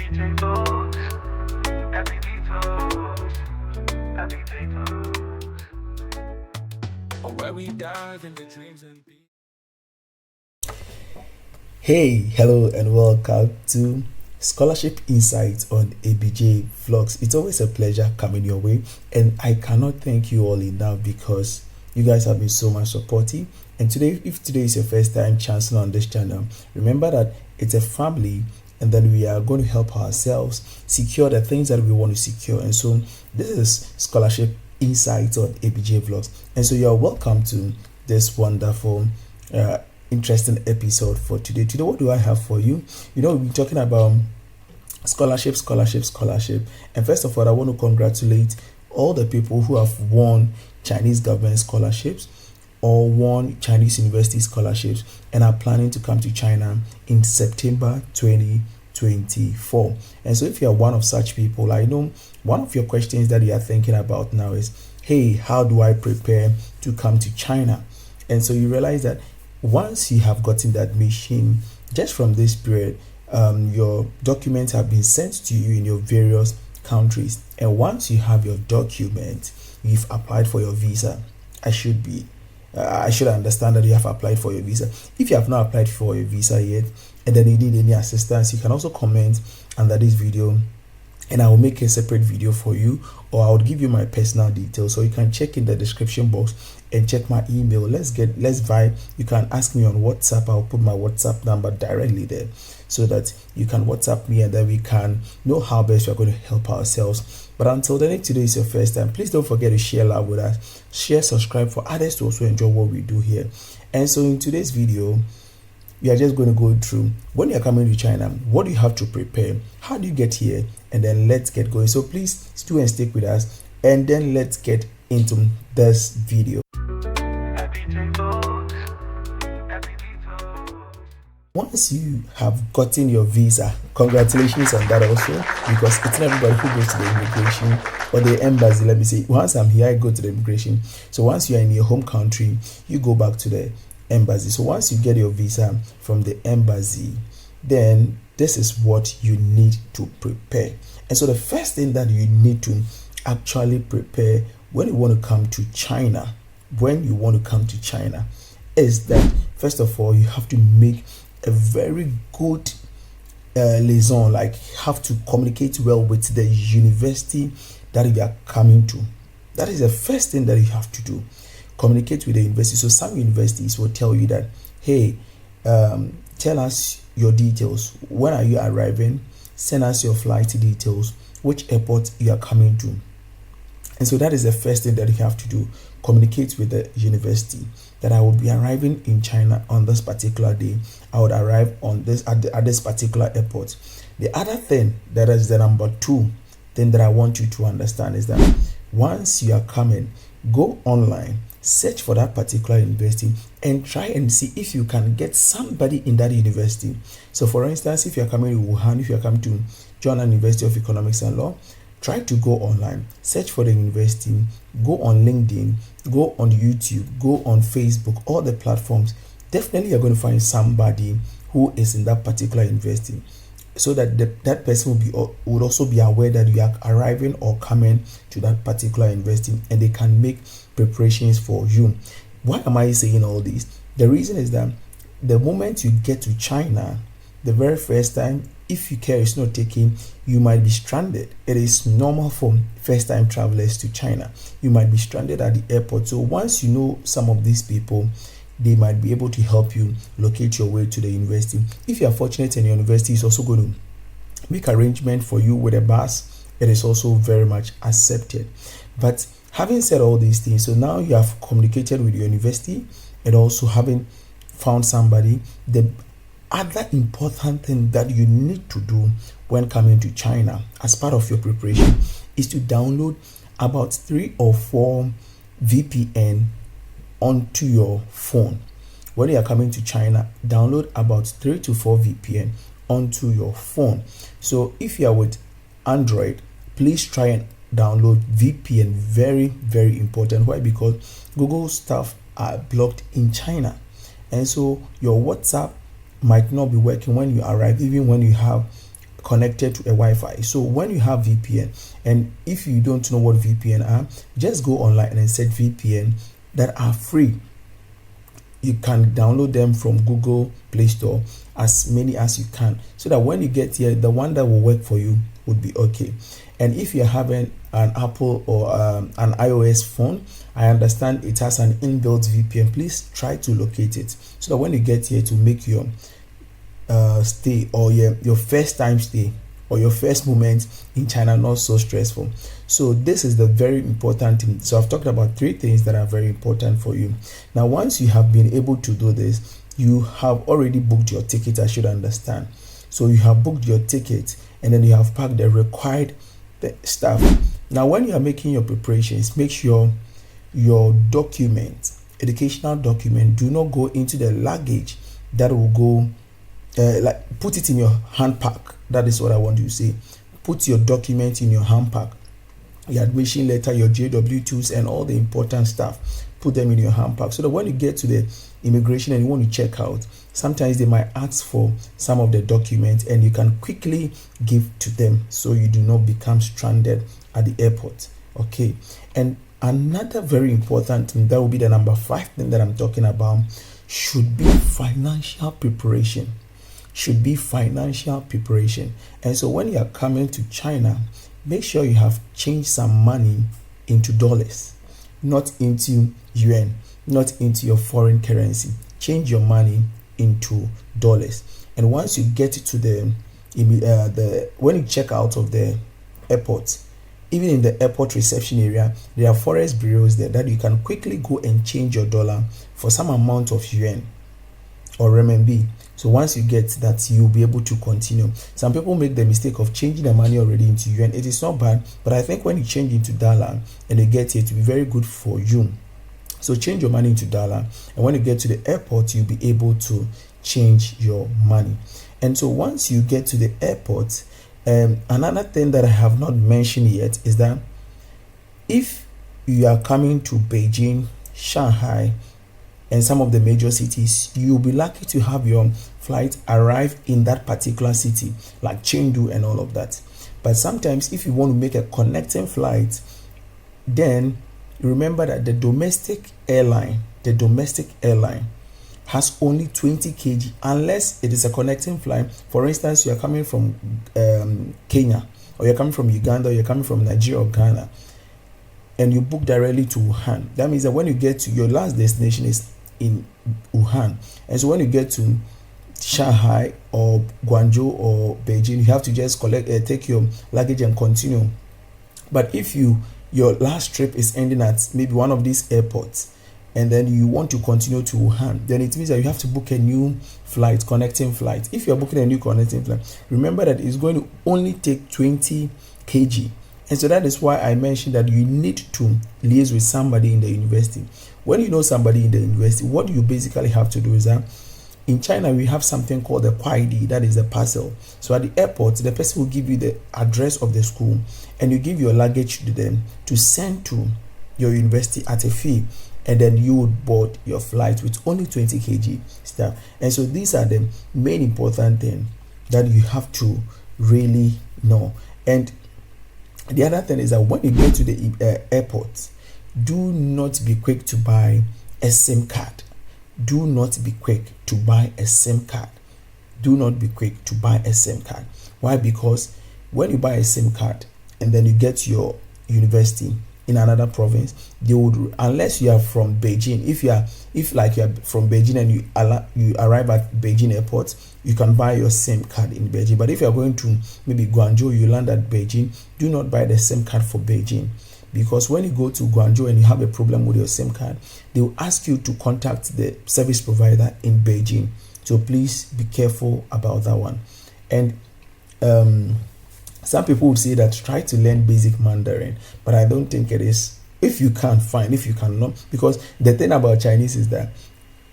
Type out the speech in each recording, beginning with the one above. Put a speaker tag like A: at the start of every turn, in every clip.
A: Where we dive into dreams and
B: Hey, hello, and welcome to Scholarship Insights on ABJ Vlogs. It's always a pleasure coming your way, and I cannot thank you all enough because you guys have been so much supportive. And today, if today is your first time chancing on this channel, remember that it's a family, and then we are going to help ourselves secure the things that we want to secure. And so, this is Scholarship Insights on ABJ Vlogs, and so you are welcome to this wonderful interesting episode for today. Today, what do I have for you? We've been talking about scholarship. And first of all, I want to congratulate all the people who have won Chinese government scholarships or won Chinese university scholarships and are planning to come to China in September 2024. And so if you are one of such people, I know one of your questions that you are thinking about now is, hey, how do I prepare to come to China? And so you realize that once you have gotten the admission, just from this period, your documents have been sent to you in your various countries. And once you have your document, you've applied for your visa. I should understand that you have applied for your visa. If you have not applied for your visa yet, and then you need any assistance, you can also comment under this video, and I will make a separate video for you, or I will give you my personal details, so you can check in the description box and check my email. Let's vibe. You can ask me on WhatsApp. I'll put my WhatsApp number directly there so that you can WhatsApp me, and then we can know how best we're going to help ourselves. But until then, if today is your first time, please don't forget to share love with us, share, subscribe for others to also enjoy what we do here. And so in today's video, we are just going to go through when you're coming to China, what do you have to prepare, how do you get here, and then let's get going. So please do and stick with us, and then let's get into this video. Once you have gotten your visa, congratulations on that also, because it's not everybody who goes to the immigration or the embassy. Let me say, once I'm here, I go to the immigration. So once you are in your home country, you go back to the embassy. So once you get your visa from the embassy, then this is what you need to prepare. And so the first thing that you need to actually prepare when you want to come to China, is that first of all, you have to make a very good liaison, like have to communicate well with the university that you are coming to. That is the first thing that you have to do. Communicate with the university. So some universities will tell you that, hey, tell us your details. When are you arriving? Send us your flight details, which airport you are coming to. And so that is the first thing that you have to do. Communicate with the university that I will be arriving in China on this particular day. I would arrive on this at this particular airport. The other thing, that is the number 2 thing that I want you to understand, is that once you are coming, go online, search for that particular university, and try and see if you can get somebody in that university. So for instance, if you are coming to Wuhan, if you are coming to join an University of Economics and Law, try to go online, search for the university, go on LinkedIn, go on YouTube, go on Facebook, all the platforms. Definitely you're going to find somebody who is in that particular university, so that that person would also be aware that you are arriving or coming to that particular university, and they can make preparations for you. Why am I saying all this? The reason is that the moment you get to China, the very first time, if your care is not taken, you might be stranded. It is normal for first-time travelers to China. You might be stranded at the airport. So once you know some of these people, they might be able to help you locate your way to the university. If you are fortunate and your university is also going to make arrangement for you with a bus, it is also very much accepted. But having said all these things, so now you have communicated with your university and also having found somebody, the other important thing that you need to do when coming to China as part of your preparation is to download about 3 or 4 VPN onto your phone. When you are coming to China, download about 3 to 4 VPN onto your phone. So if you are with Android, please try and download VPN. Very, very important. Why? Because Google stuff are blocked in China, and so your WhatsApp might not be working when you arrive, even when you have connected to a Wi-Fi. So when you have VPN, and if you don't know what VPN are, just go online and search VPN that are free. You can download them from Google Play Store, as many as you can, so that when you get here, the one that will work for you would be okay. And if you're having an Apple or an iOS phone, I understand it has an inbuilt VPN. Please try to locate it, so that when you get here to make your stay, or your first time stay, or your first moment in China, not so stressful. So this is the very important thing. So I've talked about 3 things that are very important for you. Now, once you have been able to do this, you have already booked your ticket, I should understand. So you have booked your ticket, and then you have packed the required stuff. Now, when you are making your preparations, make sure your document, educational document, do not go into the luggage that will go, like put it in your hand pack. That is what I want you to say. Put your document in your hand pack, your admission letter, your JW2s, and all the important stuff. Put them in your hand pack, so that when you get to the immigration and you want to check out, sometimes they might ask for some of the documents, and you can quickly give to them, so you do not become stranded at the airport. Okay. And another very important thing, that will be the number 5 thing that I'm talking about, should be financial preparation. Should be financial preparation. And so when you are coming to China, make sure you have changed some money into dollars, not into yuan, not into your foreign currency. Change your money into dollars. And once you get to the when you check out of the airport, even in the airport reception area, there are forex bureaus there that you can quickly go and change your dollar for some amount of yuan or renminbi. So once you get that, you'll be able to continue. Some people make the mistake of changing the money already into yuan. It is not bad, but I think when you change into dollar and you get here, it will be very good for you. So change your money into dollar, and when you get to the airport, you'll be able to change your money. And so once you get to the airport, another thing that I have not mentioned yet is that if you are coming to Beijing, Shanghai, and some of the major cities, you'll be lucky to have your flight arrive in that particular city, like Chengdu and all of that. But sometimes if you want to make a connecting flight, then remember that the domestic airline has only 20 kg, unless it is a connecting flight. For instance, you are coming from Kenya, or you're coming from Uganda, or you're coming from Nigeria or Ghana, and you book directly to Wuhan. That means that when you get to your last destination is in Wuhan, and so when you get to Shanghai or Guangzhou or Beijing, you have to just take your luggage and continue. But if your last trip is ending at maybe one of these airports, and then you want to continue to Wuhan, then it means that you have to book a new flight, connecting flight. If you're booking a new connecting flight, remember that it's going to only take 20 kg. And so that is why I mentioned that you need to liaise with somebody in the university. When you know somebody in the university, what you basically have to do is that in China, we have something called the Kuaidi, that is a parcel. So at the airport, the person will give you the address of the school, and you give your luggage to them to send to your university at a fee, and then you would board your flight with only 20 kg stuff. And so these are the main important things that you have to really know. And the other thing is that when you get to the airport, do not be quick to buy a SIM card. Do not be quick to buy a SIM card. Do not be quick to buy a SIM card. Why? Because when you buy a SIM card and then you get to your university in another province, they would, unless you are from Beijing, if you are from Beijing and you arrive at Beijing airport, you can buy your SIM card in Beijing. But if you are going to maybe Guangzhou, you land at Beijing, do not buy the SIM card for Beijing, because when you go to Guangzhou and you have a problem with your SIM card, they will ask you to contact the service provider in Beijing. So please be careful about that one. And some people would say that try to learn basic Mandarin, but I don't think it is. If you can, fine. If you cannot, because the thing about Chinese is that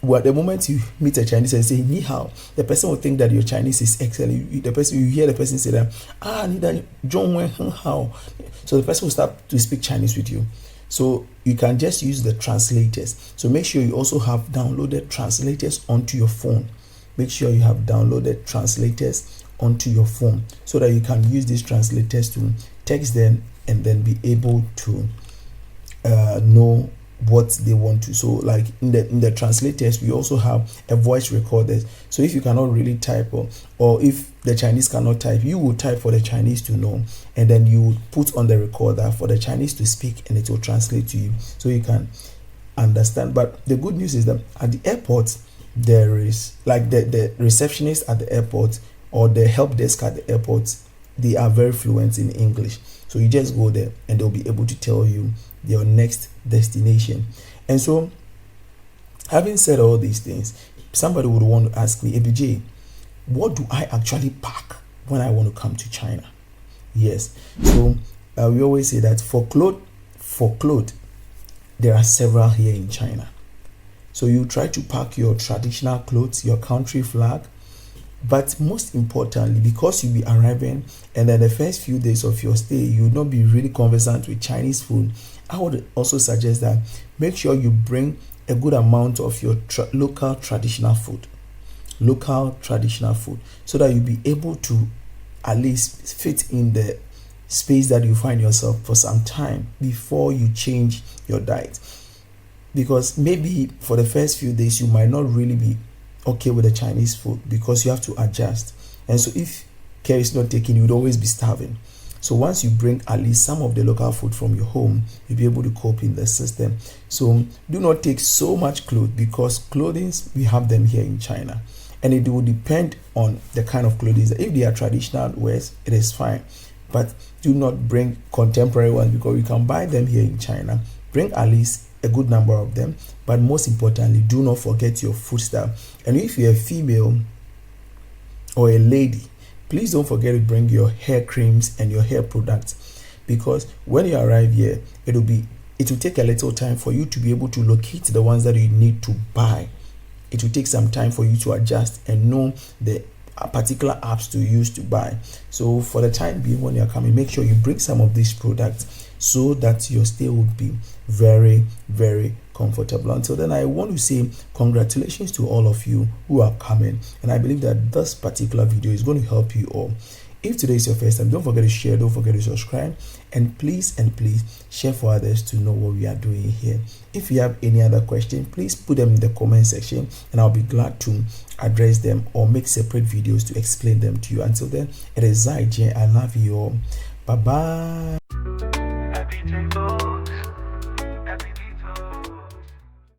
B: the moment you meet a Chinese and say ni hao, the person will think that your Chinese is excellent. You hear the person say that ni da John wen hao, so the person will start to speak Chinese with you. So you can just use the translators. So make sure you also have downloaded translators onto your phone. Make sure you have downloaded translators onto your phone so that you can use these translators to text them and then be able to know what they want to. So like in the translators, we also have a voice recorder. So if you cannot really type, or if the Chinese cannot type, you will type for the Chinese to know, and then you put on the recorder for the Chinese to speak, and it will translate to you so you can understand. But the good news is that at the airport, there is like the receptionist at the airport or the help desk at the airport, they are very fluent in English. So you just go there and they'll be able to tell you your next destination. And so, having said all these things, somebody would want to ask me, ABJ, what do I actually pack when I want to come to China? Yes. So we always say that for clothes, there are several here in China. So you try to pack your traditional clothes, your country flag, but most importantly, because you'll be arriving and then the first few days of your stay, you'll not be really conversant with Chinese food, I would also suggest that make sure you bring a good amount of your local traditional food, so that you'll be able to at least fit in the space that you find yourself for some time before you change your diet. Because maybe for the first few days you might not really be okay with the Chinese food because you have to adjust, and so if care is not taken, you would always be starving. So once you bring at least some of the local food from your home, you'll be able to cope in the system. So do not take so much clothes, because clothing, we have them here in China, and it will depend on the kind of clothing. If they are traditional wears, it is fine, but do not bring contemporary ones, because you can buy them here in China. Bring at least a good number of them, but most importantly, do not forget your food stuff. And if you're a female or a lady, please don't forget to bring your hair creams and your hair products, because when you arrive here, it will take a little time for you to be able to locate the ones that you need to buy. It will take some time for you to adjust and know the particular apps to use to buy. So for the time being, when you're coming, make sure you bring some of these products so that your stay will be very, very comfortable. Until then, I want to say congratulations to all of you who are coming, and I believe that this particular video is going to help you all. If today is your first time, don't forget to share, don't forget to subscribe, and please share for others to know what we are doing here. If you have any other question, please put them in the comment section and I'll be glad to address them or make separate videos to explain them to you. Until then, it is Zai. I love you all. Bye bye.